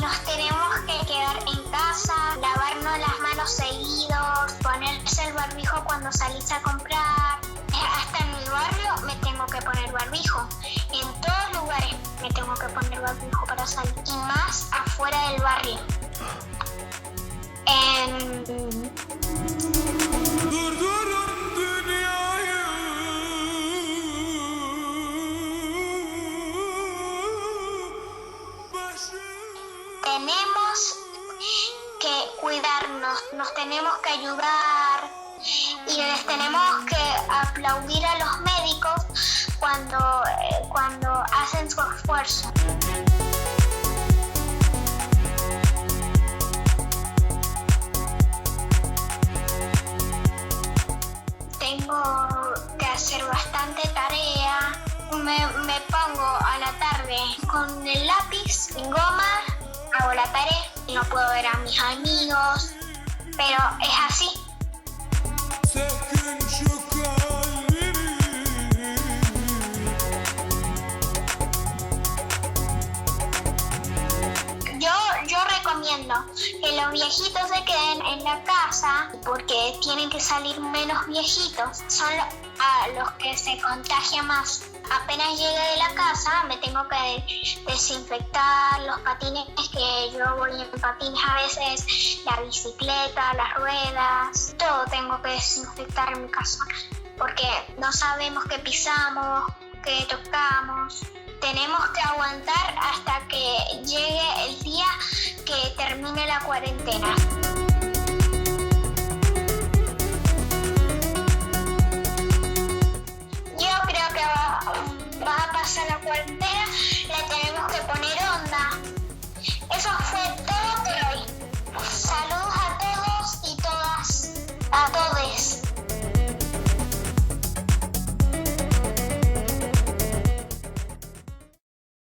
nos tenemos que quedar en casa, lavarnos las manos seguidos, ponerse el barbijo cuando salís a comprar. Hasta en mi barrio me tengo que poner barbijo. En todos lugares me tengo que poner barbijo para salir. Y más afuera del barrio. Tenemos que cuidarnos, nos tenemos que ayudar y les tenemos que aplaudir a los médicos cuando hacen su esfuerzo. Tengo que hacer bastante tarea. Me pongo a la tarde con el lápiz en goma, hago la tarea y no puedo ver a mis amigos, pero es así. Yo recomiendo que los viejitos se queden en la casa porque tienen que salir menos viejitos. Son a los que se contagia más. Apenas llegue de la casa me tengo que desinfectar los patines, que yo voy en patines a veces, la bicicleta, las ruedas, todo tengo que desinfectar en mi casa porque no sabemos qué pisamos, qué tocamos. Tenemos que aguantar hasta que llegue el día que termine la cuarentena. Yo creo que va a pasar la cuarentena, le tenemos que poner onda. Eso fue